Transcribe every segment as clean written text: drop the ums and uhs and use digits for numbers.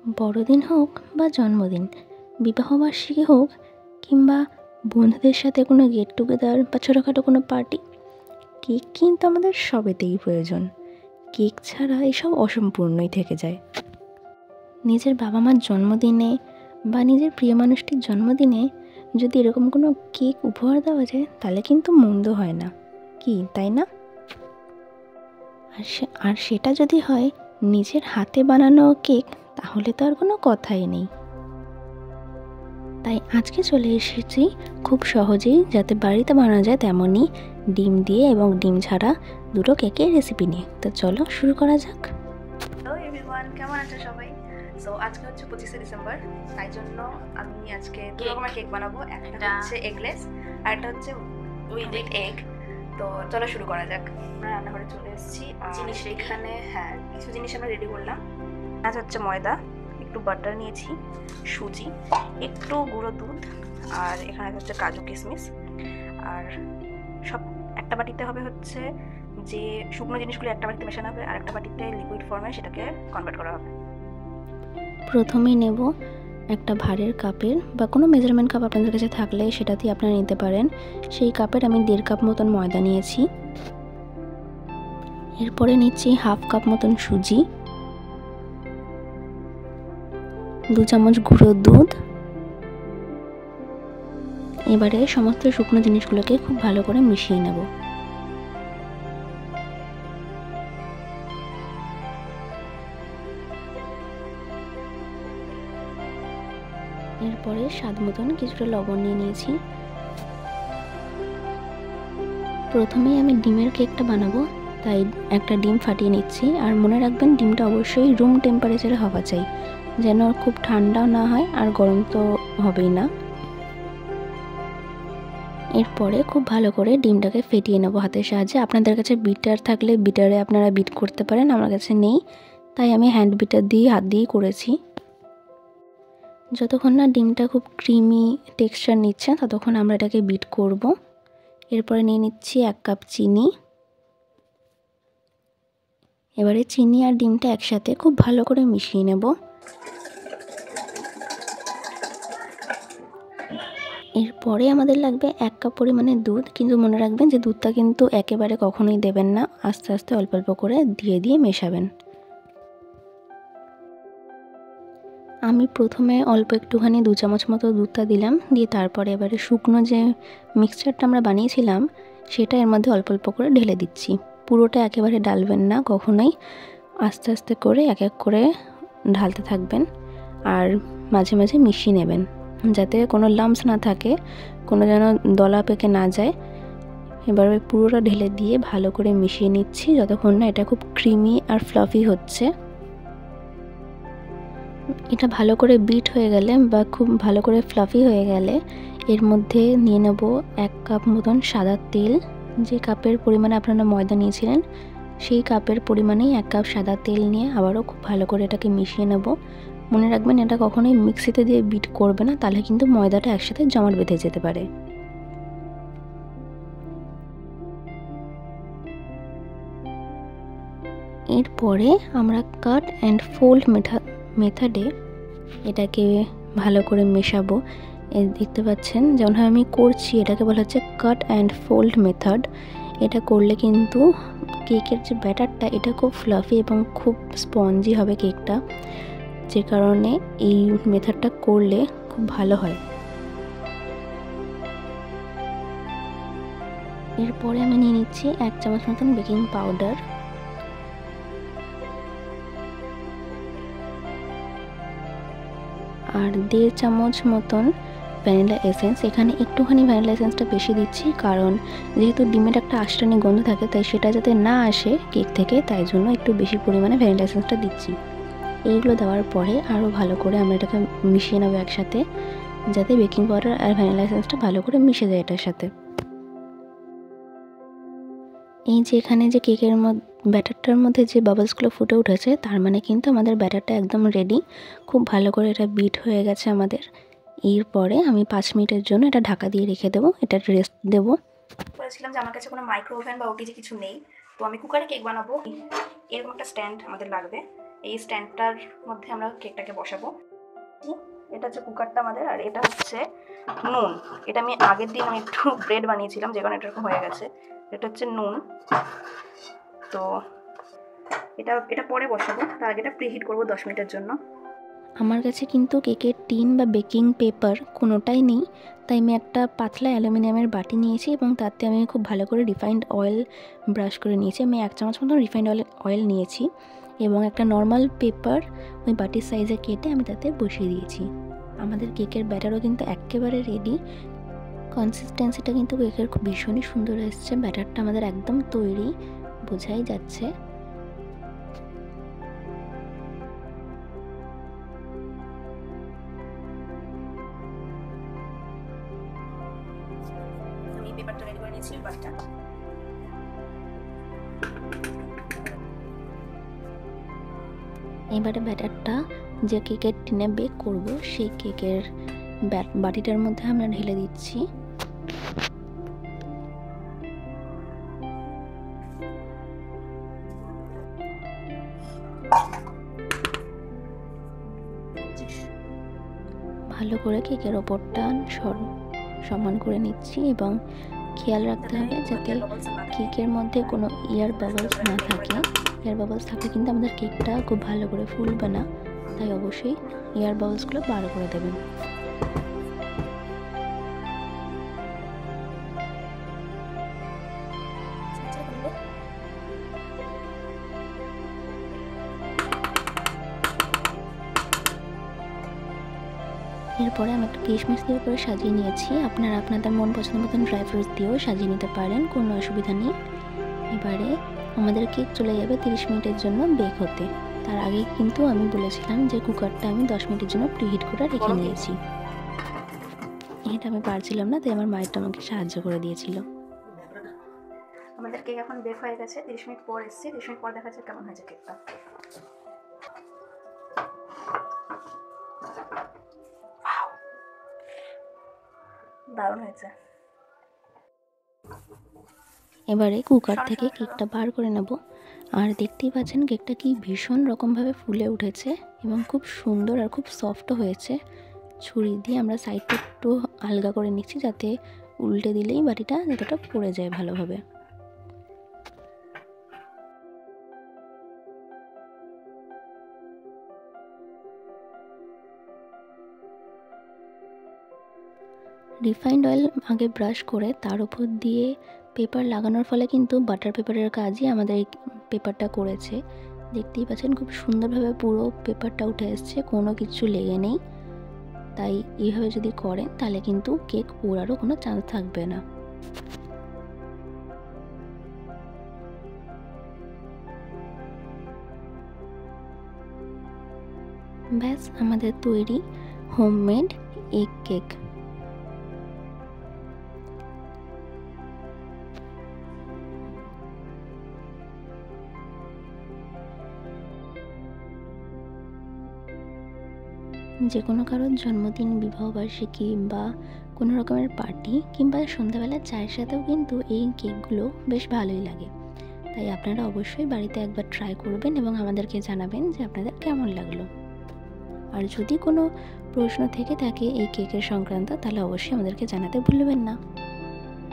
বড়দিন হোক বা জন্মদিন, বিবাহবার্ষিকী হোক কিংবা বন্ধুদের সাথে কোনো গেট টুগেদার বা ছোটোখাটো কোনো পার্টি, কেক কিন্তু আমাদের সবেতেই প্রয়োজন। কেক ছাড়া এসব অসম্পূর্ণই থেকে যায়। নিজের বাবা মার জন্মদিনে বা নিজের প্রিয় মানুষটির জন্মদিনে যদি এরকম কোনো কেক উপহার দেওয়া যায় তাহলে কিন্তু মন্দ হয় না, কি তাই না? আর সেটা যদি হয় নিজের হাতে বানানো কেক, তাহলে তো আর কোনো কথাই নেই। তাই আজকে চলে এসেছি খুব সহজেই যাতে বাড়িতে বানানো যায় তেমনই ডিম দিয়ে এবং ডিম ছাড়া দুটো কেকের রেসিপি নিয়ে। তো চলো শুরু করা যাক। হ্যালো এভরিওয়ান, কেমন আছো সবাই? সো আজকে হচ্ছে 25শে ডিসেম্বর, তাই জন্য আমি আজকে দু রকমের কেক বানাবো। একটা হচ্ছে এগলেস আর একটা হচ্ছে উইথ এগ। তো চলো শুরু করা যাক। আমরা রান্নাঘরে চলে এসেছি। জিনিস এখানে কিছু জিনিস আমরা রেডি করলাম। আজ হচ্ছে ময়দা, একটু বাটার নিয়েছি, সুজি, একটু গুঁড়ো দুধ, আর এখানে হচ্ছে কাজু কিশমিশ। আর সব একটা বাটিতে হবে হচ্ছে যে শুকনো জিনিসগুলো একটা বাটিতে মেশানো হবে, আর একটা বাটিতে লিকুইড ফর্মে সেটাকে কনভার্ট করা হবে। প্রথমেই নেব একটা ভারের কাপের বা কোনো মেজারমেন্ট কাপ আপনাদের কাছে থাকলে সেটাতেই আপনারা নিতে পারেন। সেই কাপের আমি 1.5 কাপ মতন ময়দা নিয়েছি। এরপরে নিচ্ছি 1/2 কাপ মতন সুজি, 2 চামচ গুঁড়ো দুধ। এবারে সমস্ত শুকনো জিনিসগুলোকে খুব ভালো করে মিশিয়ে নেব। এরপরে স্বাদ মতন কিছুটা লবণ নিয়ে নিয়েছি। প্রথমেই আমি ডিমের কেকটা বানাবো, তাই একটা ডিম ফাটিয়ে নিচ্ছি। আর মনে রাখবেন ডিমটা অবশ্যই রুম টেম্পারেচারে হওয়া চাই, যেন খুব ঠান্ডাও না হয় আর গরম তো হবেই না। এরপরে খুব ভালো করে ডিমটাকে ফেটিয়ে নেবো হাতের সাহায্যে। আপনাদের কাছে বিটার থাকলে বিটারে আপনারা বিট করতে পারেন, আমার কাছে নেই তাই আমি হ্যান্ড বিটার দিয়ে হাত দিয়েই করেছি। যতক্ষণ না ডিমটা খুব ক্রিমি টেক্সচার নিচ্ছে ততক্ষণ আমরা এটাকে বিট করব। এরপরে নিয়ে নিচ্ছি 1 কাপ চিনি। এবারে চিনি আর ডিমটা একসাথে খুব ভালো করে মিশিয়ে নেব। এরপরে আমাদের লাগবে 1 কাপ পরিমাণে দুধ, কিন্তু মনে রাখবেন যে দুধটা কিন্তু একেবারে কখনোই দেবেন না, আস্তে আস্তে অল্প অল্প করে দিয়ে মেশাবেন। আমি প্রথমে অল্প একটুখানি 2 চামচ মতো দুধটা দিলাম, দিয়ে তারপরে এবারে শুকনো যে মিক্সচারটা আমরা বানিয়েছিলাম সেটা এর মধ্যে অল্প অল্প করে ঢেলে দিচ্ছি। পুরোটা একেবারে ঢালবেন না কখনোই, আস্তে আস্তে করে এক এক করে ঢালতে থাকবেন আর মাঝে মাঝে মিশিয়ে নেবেন যাতে কোনো লাম্পস না থাকে, কোনো যেন দলা পেকে না যায়। এবার পুরোটা ঢেলে দিয়ে ভালো করে মিশিয়ে নিচ্ছি যতক্ষণ না এটা খুব ক্রিমি আর ফ্লাফি হচ্ছে। এটা ভালো করে বিট হয়ে গেলে বা খুব ভালো করে ফ্লাফি হয়ে গেলে এর মধ্যে নিয়ে নেব 1 কাপ মতন সাদা তেল। যে কাপের পরিমাণে আপনারা ময়দা নিয়েছিলেন সেই কাপের পরিমাণেই 1 কাপ সাদা তেল নিয়ে আবারও খুব ভালো করে এটাকে মিশিয়ে নেব। মনে রাখবেন এটা কখনোই মিক্সিতে দিয়ে বিট করবে না, তাহলে কিন্তু ময়দাটা একসাথে জমাট বেঁধে যেতে পারে। এরপরে আমরা কাট অ্যান্ড ফোল্ড মেথডে এটাকে ভালো করে মেশাবো। দেখতে পাচ্ছেন যেমনভাবে আমি করছি এটাকে বলা হচ্ছে কাট অ্যান্ড ফোল্ড মেথড। এটা করলে কিন্তু কেকের যে ব্যাটারটা এটা খুব ফ্লাফি এবং খুব স্পঞ্জি হবে কেকটা, যে কারণে এই মেথডটা করলে খুব ভালো হয়। এরপরে আমি নিয়ে নিচ্ছি 1 চামচ মতন বেকিং পাউডার, আর 1.5 চামচ মতন ভ্যানিলা এসেন্স। এখানে একটুখানি ভ্যানিলা এসেন্সটা বেশি দিচ্ছি কারণ যেহেতু ডিমের একটা আষ্টানি গন্ধ থাকে, তাই সেটা যাতে না আসে কেক থেকে, তাই জন্য একটু বেশি পরিমাণে ভ্যানিলা এসেন্সটা দিচ্ছি। এইগুলো দেওয়ার পরে আরও ভালো করে আমরা এটাকে মিশিয়ে নেবো একসাথে, যাতে বেকিং পাউডার আর ভ্যানিলা এসেন্সটা ভালো করে মিশে যায় এটার সাথে। এই যে এখানে যে কেকের ব্যাটারটার মধ্যে যে বাবলসগুলো ফুটে উঠেছে তার মানে কিন্তু আমাদের ব্যাটারটা একদম রেডি। খুব ভালো করে এটা বিট হয়ে গেছে আমাদের। এরপরে আমি 5 মিনিটের জন্য এটা ঢাকা দিয়ে রেখে দেবো, এটা রেস্ট দেবো। বলেছিলাম যে আমার কাছে কোনো মাইক্রো ওভেন বা ওটিজি কিছু নেই, তো আমি কুকারে কেক বানাবো। এরকম একটা স্ট্যান্ড আমাদের লাগবে, এই স্ট্যান্ডটার মধ্যে আমরা কেকটাকে বসাবো। এটা হচ্ছে কুকারটা আমাদের, আর এটা হচ্ছে নুন। এটা আমি আগের দিন আমি একটু ব্রেড বানিয়েছিলাম, যে কারণে এরকম হয়ে গেছে। এটা হচ্ছে নুন। তো এটা পরে বসাবো, তার আগে এটা প্রিহিট করবো 10 মিনিটের জন্য। আমার কাছে কিন্তু কেকের টিন বা বেকিং পেপার কোনোটাই নেই, তাই আমি একটা পাতলা অ্যালুমিনিয়ামের বাটি নিয়েছি এবং তাতে আমি খুব ভালো করে রিফাইন্ড অয়েল ব্রাশ করে নিয়েছি। আমি 1 চামচ মতো রিফাইন্ড অয়েল নিয়েছি এবং একটা নর্মাল পেপার ওই বাটির সাইজে কেটে আমি তাতে বসিয়ে দিয়েছি। আমাদের কেকের ব্যাটারও কিন্তু একেবারে রেডি। কনসিস্টেন্সিটা কিন্তু কেকের খুব ভীষণই সুন্দর এসছে। ব্যাটারটা আমাদের একদম তৈরি, বোঝাই যাচ্ছে। আমি পেপারটা রেডি করে নিয়েছি, বাটিটা। এবারে ব্যাটারটা যে কেকের টিনে বেক করব সেই কেকের বাটিটার মধ্যে আমরা ঢেলে দিচ্ছি। ভালো করে কেকের ওপরটা সমান করে নিচ্ছি এবং খেয়াল রাখতে হবে যাতে কেকের মধ্যে কোনো এয়ার বাবলস না থাকে। এয়ার বাবলস থাকলে কিন্তু আমাদের কেকটা খুব ভালো করে ফুলবে না, তাই অবশ্যই এয়ার বাবলসগুলো বার করে দেবেন। এরপরে আমি একটা কিশমিশ দিয়ে উপরে সাজিয়ে নিয়েছি। আপনারা আপনাদের মন পছন্দ মতন ড্রাই ফ্রুটস দিয়েও সাজিয়ে নিতে পারেন, কোনো অসুবিধা নেই। এবারে আমাদের কেক চলে যাবে 30 মিনিটের জন্য বেক হতে। তার আগে কিন্তু আমি বলেছিলাম যে কুকারটা আমি 10 মিনিটের জন্য প্রিহিট করে রেখে নিয়েছি। এটা আমি পারছিলাম না, তাই আমার মায়েরটা আমাকে সাহায্য করে দিয়েছিল। আমাদের কেক এখন বেক হয়ে গেছে। 30 মিনিট পর এসেছি। 30 মিনিট পর দেখা যাচ্ছে কেমন হয়েছে কেকটা। দারুণ হয়েছে। এবারে কুকার থেকে কেকটা বার করে নেব। আর দেখতেই পাচ্ছেন কেকটা কি ভীষণ রকমভাবে ফুলে উঠেছে এবং খুব সুন্দর আর খুব সফটও হয়েছে। ছুরি দিয়ে আমরা সাইডটা একটু আলগা করে নিচ্ছি যাতে উল্টে দিলেই বাটিটা যতটা পড়ে যায় ভালোভাবে। রিফাইন্ড অয়েল আগে ব্রাশ করে তার উপর দিয়ে পেপার লাগানোর ফলে কিন্তু বাটার পেপারের কাজই আমাদের এই পেপারটা করেছে। দেখতেই পাচ্ছেন খুব সুন্দরভাবে পুরো পেপারটা উঠে এসছে, কোনো কিছু লেগে নেই। তাই এইভাবে যদি করেন তাহলে কিন্তু কেক পোড়ারও কোনো চান্স থাকবে না। ব্যাস আমাদের তৈরি হোমমেড এগ কেক। যে কোনো কারোর জন্মদিন, বিবাহবার্ষিকী বা কোনো রকমের পার্টি কিংবা সন্ধ্যাবেলা চায়ের সাথেও কিন্তু এই কেকগুলো বেশ ভালোই লাগে। তাই আপনারা অবশ্যই বাড়িতে একবার ট্রাই করবেন এবং আমাদেরকে জানাবেন যে আপনাদের কেমন লাগলো। আর যদি কোনো প্রশ্ন থেকে থাকে এই কেকের সংক্রান্ত তাহলে অবশ্যই আমাদেরকে জানাতে ভুলবেন না।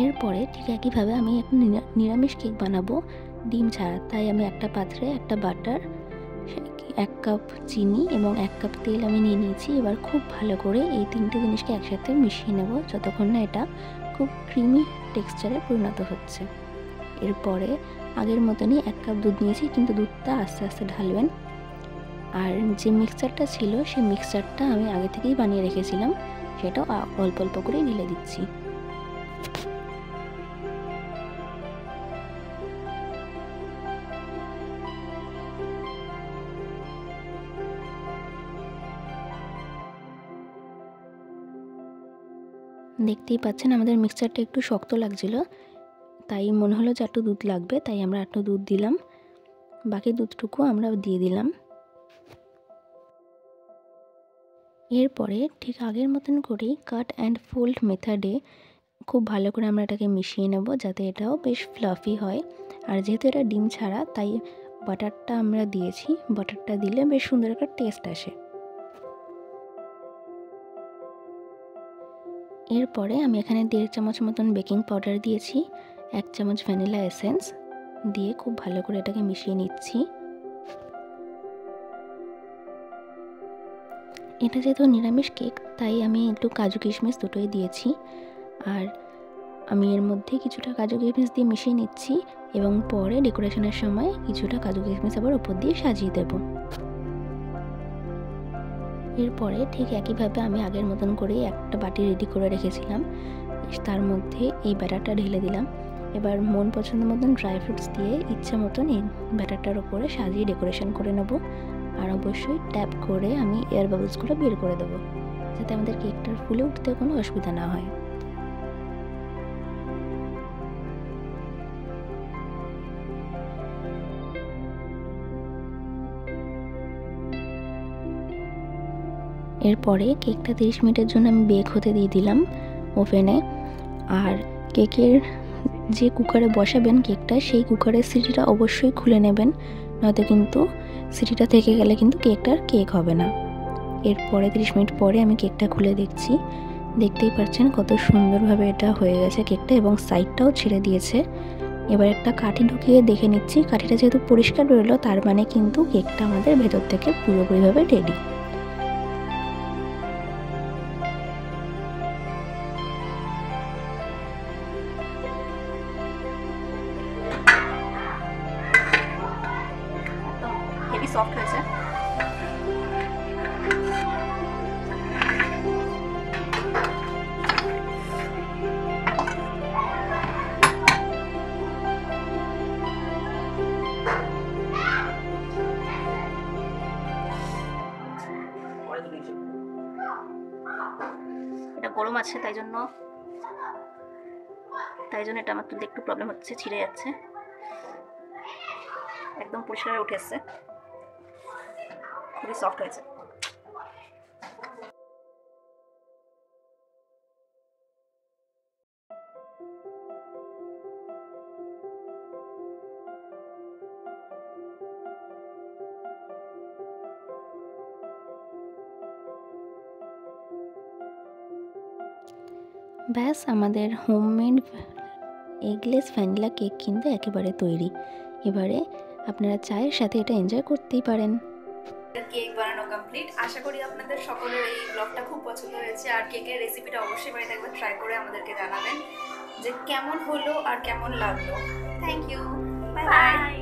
এরপরে ঠিক একইভাবে আমি একটা নিরামিষ কেক বানাবো ডিম ছাড়া। তাই আমি একটা পাত্রে একটা বাটার, 1 কাপ চিনি এবং 1 কাপ তেল আমি নিয়ে নিয়েছি। এবার খুব ভালো করে এই 3টে জিনিসকে একসাথে মিশিয়ে নেব যতক্ষণ না এটা খুব ক্রিমি টেক্সচারে পরিণত হচ্ছে। এরপরে আগের মতনই 1 কাপ দুধ নিয়েছি, কিন্তু দুধটা আস্তে আস্তে ঢালবেন। আর যে মিক্সচারটা ছিল সেই মিক্সচারটা আমি আগে থেকেই বানিয়ে রেখেছিলাম, সেটাও অল্প অল্প করে ঢেলে দিচ্ছি। দেখতেই পাচ্ছেন আমাদের মিক্সচারটা একটু শক্ত লাগছিল, তাই মনে হলো যে একটু দুধ লাগবে, তাই আমরা একটু দুধ দিলাম। বাকি দুধটুকু আমরা দিয়ে দিলাম। এরপরে ঠিক আগের মতন করেই কাট অ্যান্ড ফোল্ড মেথডে খুব ভালো করে আমরা এটাকে মিশিয়ে নেব যাতে এটাও বেশ ফ্লাফি হয়। আর যেহেতু এটা ডিম ছাড়া তাই বাটারটা আমরা দিয়েছি, বাটারটা দিলে বেশ সুন্দর একটা টেস্ট আসে। এরপরে আমি এখানে 1.5 চামচ মতন বেকিং পাউডার দিয়েছি, 1 চামচ ভ্যানিলা এসেন্স দিয়ে খুব ভালো করে এটাকে মিশিয়ে নিচ্ছি। এটা যেহেতু নিরামিষ কেক তাই আমি একটু কাজু কিশমিশ দুটোই দিয়েছি, আর আমি এর মধ্যে কিছুটা কাজু কিশমিশ দিয়ে মিশিয়ে নিচ্ছি এবং পরে ডেকোরেশনের সময় কিছুটা কাজু কিশমিশ আবার উপর দিয়ে সাজিয়ে দেব। এরপরে ঠিক একইভাবে আমি আগের মতন করে একটা বাটি রেডি করে রেখেছিলাম, তার মধ্যে এই ব্যাটারটা ঢেলে দিলাম। এবার মন পছন্দ মতন ড্রাই ফ্রুটস দিয়ে ইচ্ছা মতন এই ব্যাটারটার উপরে সাজিয়ে ডেকোরেশন করে নেব। আর অবশ্যই ট্যাপ করে আমি এয়ার বাবলসগুলো বের করে দেবো, যাতে আমাদের কেকটার ফুলে উঠতে কোনো অসুবিধা না হয়। এরপরে কেকটা 30 মিনিটের জন্য আমি বেক হতে দিয়ে দিলাম ওভেনে। আর কেকের যে কুকারে বসাবেন কেকটা, সেই কুকারের সিটিটা অবশ্যই খুলে নেবেন, নয়তো কিন্তু সিটিটা থেকে গেলে কিন্তু কেকটার কেক হবে না। এরপরে 30 মিনিট পরে আমি কেকটা খুলে দেখছি, দেখতেই পাচ্ছেন কত সুন্দরভাবে এটা হয়ে গেছে কেকটা এবং সাইডটাও ছেড়ে দিয়েছে। এবার একটা কাঠি ঢুকিয়ে দেখে নিচ্ছি, কাঠিটা যেহেতু পরিষ্কার বেরোলো তার মানে কিন্তু কেকটা আমাদের ভেতর থেকে পুরোপুরিভাবে রেডি। হেভি সফট হয়েছে। এটা গরম আছে তাই জন্য এটা আমার তুলতে একটু প্রবলেম হচ্ছে, ছিঁড়ে যাচ্ছে। একদম পরিষ্কার উঠে এসছে, খুবই সফট হয়েছে। ব্যাস আমাদের হোমমেড এগলেস ভ্যানিলা কেক কিন্তু একেবারে তৈরি। এবারে আপনারা চায়ের সাথে এটা এনজয় করতেই পারেন। কেক বানানো কমপ্লিট। আশা করি আপনাদের সকলের এই ব্লগটা খুব পছন্দ হয়েছে, আর কেকের রেসিপিটা অবশ্যই বাড়িতে একবার ট্রাই করে আমাদেরকে জানাবেন যে কেমন হলো আর কেমন লাগলো। Thank you, bye by.